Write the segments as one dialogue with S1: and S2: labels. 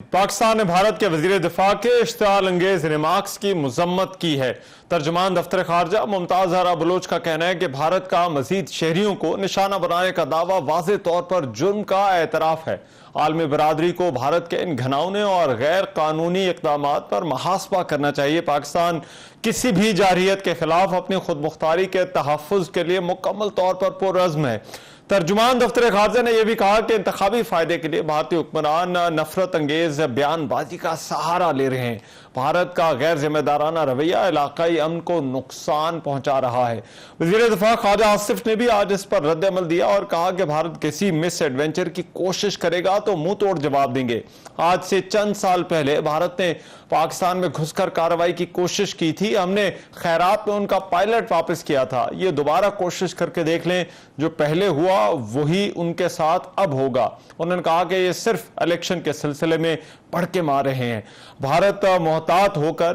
S1: पाकिस्तान ने भारत के वजीर दिफा के इश्तियाल अंगेज रिमार्क्स की मजम्मत की है। तर्जुमान दफ्तर खारजा मुमताज जहरा बलोच का कहना है कि भारत का मजीद शहरियों को निशाना बनाने का दावा वाज़े तौर पर जुर्म का एतराफ है। आलमी बरादरी को भारत के इन घिनौने और गैर कानूनी इक़दामात पर मुहासबा करना चाहिए। पाकिस्तान किसी भी जारहियत के खिलाफ अपनी खुद मुख्तारी के तहफ़्फ़ुज़ के लिए मुकम्मल तौर पर पुरअज़्म है। तर्जुमान दफ्तर खारजा ने यह भी कहा कि इंतखाबी फायदे के लिए भारतीय हुक्मरान नफरत अंगेज बयानबाजी का सहारा ले रहे हैं। भारत का गैर जिम्मेदाराना रवैया इलाकाई अमन को नुकसान पहुंचा रहा है। वज़ीर दिफा ख्वाजा आसिफ ने भी आज इस पर रद्द अमल दिया और कहा कि भारत किसी मिस एडवेंचर की कोशिश करेगा तो मुंह तोड़ जवाब देंगे। आज से चंद साल पहले भारत ने पाकिस्तान में घुसकर कार्रवाई की कोशिश की थी। हमने खैरात में उनका पायलट वापस किया था। ये दोबारा कोशिश करके देख लें, जो पहले हुआ वही उनके साथ अब होगा। उन्होंने कहा कि ये सिर्फ इलेक्शन के सिलसिले में पढ़ के मार रहे हैं। भारत मोहतात होकर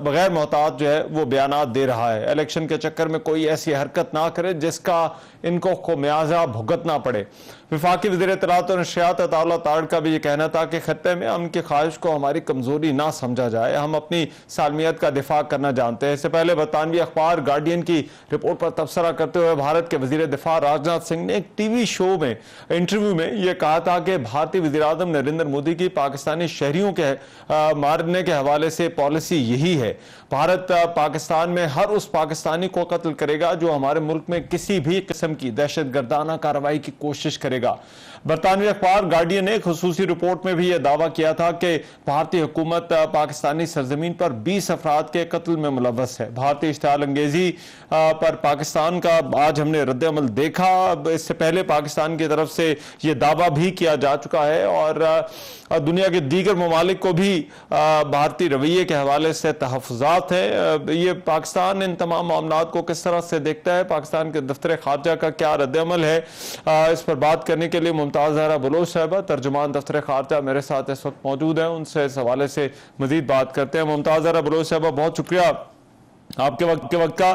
S1: बगैर मोहतात जो है वो बयानात दे रहा है। इलेक्शन के चक्कर में कोई ऐसी हरकत ना करे जिसका इनको खमियाजा भुगतना पड़े। वफाकी वज़ीर इत्तलात और नशरियात अताउल्लाह तारड़ का भी ये कहना था कि खत्ते में अमन की ख्वाहिश को हमारी कमजोरी ना समझा जाए। हम अपनी सालमियत का दिफा करना जानते हैं। इससे पहले बरतानवी अखबार गार्डियन की रिपोर्ट पर तबसरा करते हुए भारत के वज़ीर दिफा राजनाथ सिंह ने एक टीवी शो में इंटरव्यू में यह कहा था कि भारतीय वज़ीर आज़म नरेंद्र मोदी की पाकिस्तानी शहरियों के मारने के हवाले से पॉलिसी यही है। भारत पाकिस्तान में हर उस पाकिस्तानी को कत्ल करेगा जो हमारे मुल्क में किसी भी किस्म की दहशतगर्दाना कार्रवाई की कोशिश करेगा। बरतानवी अखबार गार्डियन ने खुसूसी रिपोर्ट में भी यह दावा किया था कि भारतीय हुकूमत पाकिस्तानी सरजमीन पर 20 अफराद के कत्ल में मुलव्वस है। भारतीय इश्तियाल अंगेजी पर पाकिस्तान का आज हमने रद्द-ए-अमल देखा। इससे पहले पाकिस्तान की तरफ से यह दावा भी किया जा चुका है और दुनिया के दीगर ममालिक को भी भारतीय रवैये के हवाले से तहफ़्फ़ुज़ात है। ये पाकिस्तान इन तमाम मामलात को किस तरह से देखता है, पाकिस्तान के दफ्तर खारजा का क्या रद्द-ए-अमल है, इस पर बात करने के लिए मुमताज जहरा बलोच साहिबा तर्जुमान दफ्तर खारजा मेरे साथ इस वक्त मौजूद हैं। उनसे इस हवाले से मजीद बात करते हैं। मुमताज जहरा बलोच साहिबा, बहुत शुक्रिया आपके वक्त का।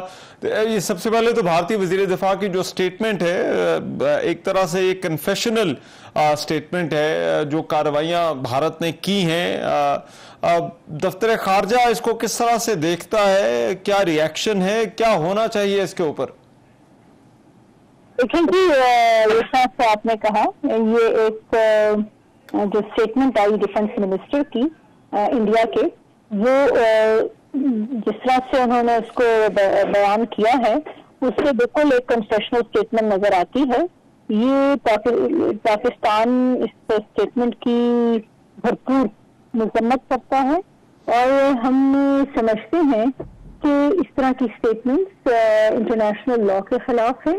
S1: ये सबसे पहले तो भारतीय वज़ीर दिफा की जो स्टेटमेंट है एक तरह से एक कन्फेशनल स्टेटमेंट है। जो कार्रवाइयाँ भारत ने की हैं, दफ्तर खारजा इसको किस तरह से देखता है, क्या रिएक्शन है, क्या होना चाहिए इसके ऊपर?
S2: देखिए जी, आपने कहा ये एक जो स्टेटमेंट आई डिफेंस मिनिस्टर की इंडिया के, वो जिस तरह से उन्होंने उसको बयान किया है उससे बिल्कुल एक कन्फेशनल स्टेटमेंट नजर आती है। ये पाकिस्तान इस स्टेटमेंट की भरपूर मजम्मत करता है और हम समझते हैं कि इस तरह की स्टेटमेंट्स इंटरनेशनल लॉ के खिलाफ है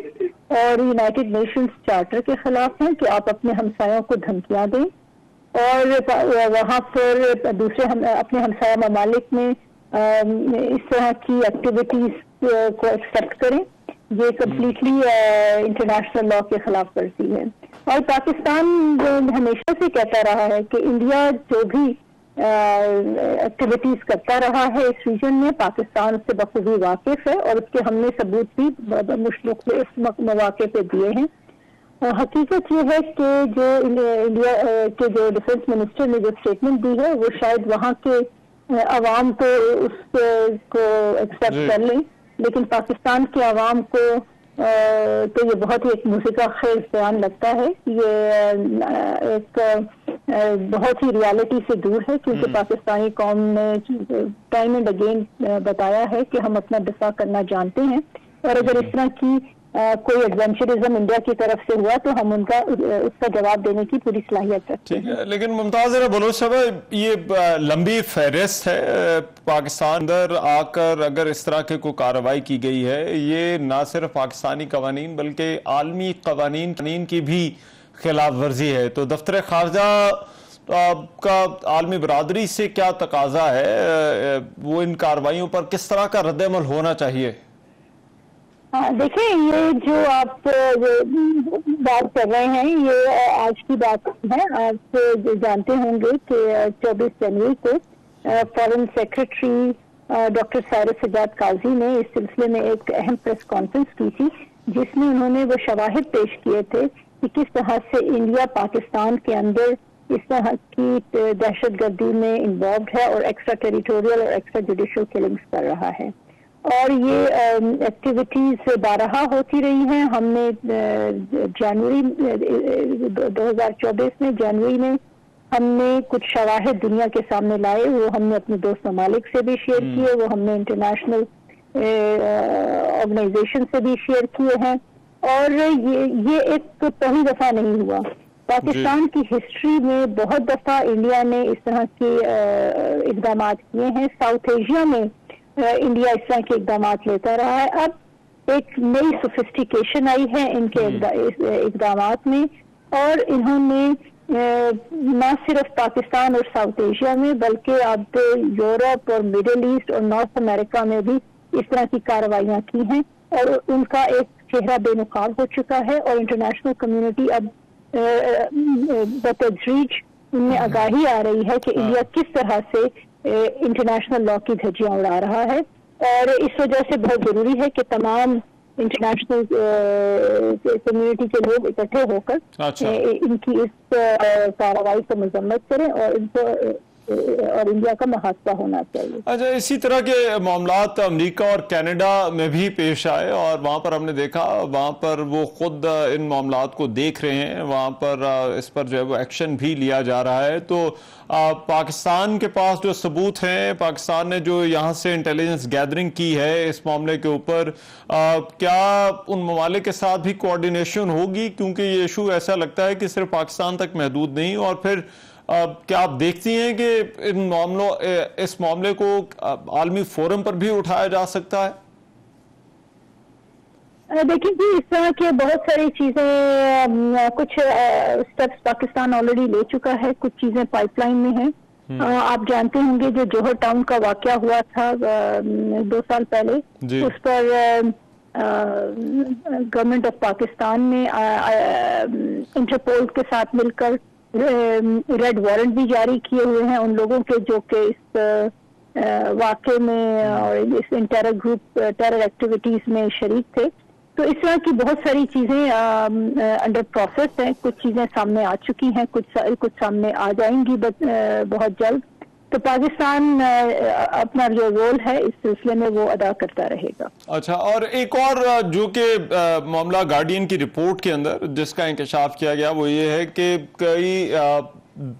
S2: और यूनाइटेड नेशंस चार्टर के खिलाफ है कि आप अपने हमसायों को धमकियां दें और वहाँ पर दूसरे अपने हमसाया ममालिक में इस तरह की एक्टिविटीज को एक्सेप्ट करें। ये कम्प्लीटली इंटरनेशनल लॉ के खिलाफ वर्जी है। और पाकिस्तान हमेशा से कहता रहा है कि इंडिया जो भी एक्टिविटीज करता रहा है इस रीजन में, पाकिस्तान उससे बखूबी वाकिफ है और उसके हमने सबूत भी मुख्तलिफ मौके पे दिए हैं। हकीकत ये है कि जो इंडिया के जो डिफेंस मिनिस्टर ने जो स्टेटमेंट दी है वो शायद वहाँ के अवाम तो उसको एक्सेप्ट कर लें, लेकिन पाकिस्तान के अवाम को तो ये बहुत ही एक मुसीका खेज बयान लगता है। ये एक बहुत ही रियलिटी से दूर है, क्योंकि पाकिस्तानी कौम ने टाइम एंड अगेन बताया है कि हम अपना दिफा करना जानते हैं और अगर इस तरह की कोई एडवेंचरिज्म इंडिया की तरफ से हुआ तो हम उसका जवाब देने की पूरी सलाहियत रखते हैं।
S1: लेकिन मुमताज जरा बलोच साहब, ये लंबी फहरिस्त है। पाकिस्तान अंदर आकर अगर इस तरह की कोई कार्रवाई की गई है, ये ना सिर्फ पाकिस्तानी कवानीन बल्कि आलमी कवानीन की भी खिलाफ वर्जी है। तो दफ्तर खारजा का आलमी बरादरी से क्या तकाजा है, वो इन कार्रवाइयों पर किस तरह का रद्द-ए-अमल होना चाहिए?
S2: देखिए, ये जो आप बात कर रहे हैं ये आज की बात है। आप जानते होंगे कि 24 जनवरी को foreign secretary doctor Cyrus Sajjad Qazi ने इस सिलसिले में एक अहम प्रेस कॉन्फ्रेंस की थी, जिसमें उन्होंने वो शवाहिद पेश किए थे कि किस तरह से इंडिया पाकिस्तान के अंदर اس طرح کی دہشت گردی میں انوالوڈ ہے اور ایکسٹرا ٹیریٹوریل اور ایکسٹرا جوڈیشل کلنگز کر رہا ہے. اور یہ ایکٹیویٹیز بارہا ہوتی رہی ہیں. ہم نے جنوری 2024 میں جنوری میں ہم نے کچھ شواہد دنیا کے سامنے لائے. وہ ہم نے اپنے دوست ممالک سے بھی شیئر کیے, وہ ہم نے انٹرنیشنل آرگنائزیشن سے بھی شیئر کیے ہیں. اور یہ ایک پہلی دفعہ نہیں ہوا. پاکستان کی ہسٹری میں بہت دفعہ انڈیا نے اس طرح کے اقدامات کیے ہیں. ساؤتھ ایشیا میں انڈیا اس طرح کے اقدامات لیتا رہا ہے. اب ایک نئی سوفسٹیکیشن آئی ہے ان کے اقدامات میں, اور انہوں نے نہ صرف پاکستان اور ساؤتھ ایشیا میں بلکہ اب یورپ اور مڈل ایسٹ اور نارتھ امریکہ میں بھی اس طرح کی کارروائیاں کی ہیں, اور ان کا ایک چہرہ بے نقاب ہو چکا ہے. اور انٹرنیشنل کمیونٹی اب بتدریج ان میں آگاہی آ رہی ہے کہ انڈیا کس طرح سے انٹرنیشنل لا کی دھجیاں اڑا رہا ہے. اور اس وجہ سے بہت ضروری ہے کہ تمام انٹرنیشنل کمیونٹی کے لوگ اکٹھے ہو کر ان کی اس کارروائی کو مذمت کریں اور انڈیا کا محاسبہ ہونا چاہیے.
S1: اچھا, اسی طرح کے معاملات امریکہ اور کینیڈا میں بھی پیش آئے, اور وہاں پر ہم نے دیکھا وہاں پر وہ خود ان معاملات کو دیکھ رہے ہیں, وہاں پر اس پر جو ہے وہ ایکشن بھی لیا جا رہا ہے. تو پاکستان کے پاس جو ثبوت ہیں, پاکستان نے جو یہاں سے انٹیلیجنس گیدرنگ کی ہے اس معاملے کے اوپر, کیا ان ممالک کے ساتھ بھی کوارڈینیشن ہوگی؟ کیونکہ یہ ایشو ایسا لگتا ہے کہ صرف پاکستان تک محدود نہیں. اور پھر کیا آپ دیکھتی ہیں کہ اس معاملے کو عالمی فورم پر بھی اٹھایا جا سکتا ہے؟
S2: دیکھیں جی, اس طرح کے بہت ساری چیزیں, کچھ اسٹیپس پاکستان آلریڈی لے چکا ہے, کچھ چیزیں پائپ لائن میں ہیں. آپ جانتے ہوں گے جو جوہر ٹاؤن کا واقعہ ہوا تھا 2 سال پہلے, اس پر گورنمنٹ آف پاکستان نے انٹرپول کے ساتھ مل کر ریڈ وارنٹ بھی جاری کیے ہوئے ہیں ان لوگوں کے جو کہ اس واقعے میں اور اس ٹیرر ایکٹیویٹیز میں شریک تھے. تو اس طرح کی بہت ساری چیزیں انڈر پروسیس ہیں. کچھ چیزیں سامنے آ چکی ہیں, کچھ سامنے آ جائیں گی بہت جلد. تو پاکستان اپنا جو رول ہے اس سلسلے میں وہ ادا کرتا رہے گا.
S1: اچھا, اور ایک اور جو کہ معاملہ گارڈین کی رپورٹ کے اندر جس کا انکشاف کیا گیا وہ یہ ہے کہ کئی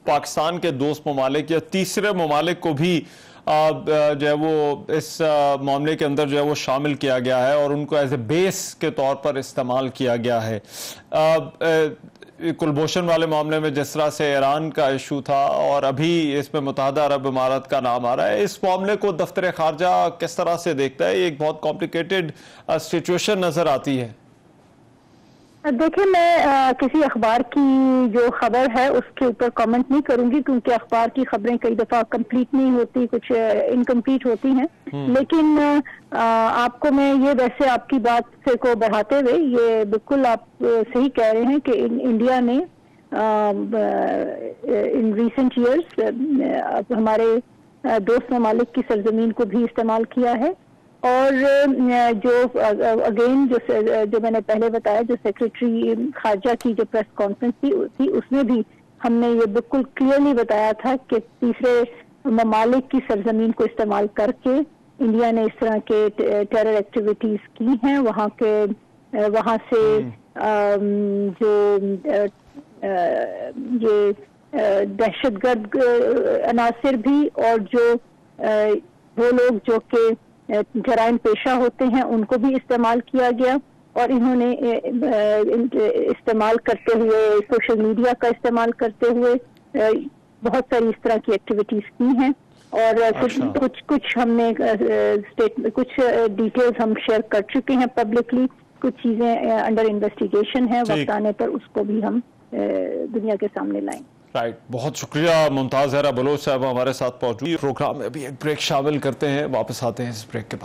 S1: پاکستان کے دوست ممالک یا تیسرے ممالک کو بھی جو ہے وہ اس معاملے کے اندر جو ہے وہ شامل کیا گیا ہے اور ان کو ایز اے بیس کے طور پر استعمال کیا گیا ہے. کلبھوشن والے معاملے میں جس طرح سے ایران کا ایشو تھا اور ابھی اس میں متحدہ عرب امارات کا نام آ رہا ہے, اس معاملے کو دفتر خارجہ کس طرح سے دیکھتا ہے؟ یہ ایک بہت کمپلیکیٹڈ سچویشن نظر آتی ہے.
S2: دیکھیں, میں کسی اخبار کی جو خبر ہے اس کے اوپر کامنٹ نہیں کروں گی, کیونکہ اخبار کی خبریں کئی دفعہ کمپلیٹ نہیں ہوتی, کچھ انکمپلیٹ ہوتی ہیں. لیکن آپ کو میں یہ ویسے آپ کی بات سے کو بڑھاتے ہوئے یہ بالکل آپ صحیح کہہ رہے ہیں کہ انڈیا نے ان ریسنٹ ایئرس ہمارے دوست ممالک کی سرزمین کو بھی استعمال کیا ہے. اور جو اگین جو میں نے پہلے بتایا, جو سیکریٹری خارجہ کی جو پریس کانفرنس تھی اس میں بھی ہم نے یہ بالکل کلیئرلی بتایا تھا کہ تیسرے ممالک کی سرزمین کو استعمال کر کے انڈیا نے اس طرح کے ٹیرر ایکٹیویٹیز کی ہیں. وہاں سے جو یہ دہشت گرد عناصر بھی اور جو وہ لوگ جو کہ جرائم پیشہ ہوتے ہیں ان کو بھی استعمال کیا گیا. اور انہوں نے استعمال کرتے ہوئے سوشل میڈیا کا استعمال کرتے ہوئے بہت ساری اس طرح کی ایکٹیویٹیز کی ہیں. اور کچھ ہم نے کچھ ڈیٹیلز ہم شیئر کر چکے ہیں پبلکلی, کچھ چیزیں انڈر انویسٹیگیشن ہیں, وقت آنے پر اس کو بھی ہم دنیا کے سامنے لائیں.
S1: رائٹ, بہت شکریہ ممتاز زہرا بلوچ صاحب ہمارے ساتھ موجود. پروگرام میں ابھی ایک بریک شامل کرتے ہیں, واپس آتے ہیں اس بریک کے بعد.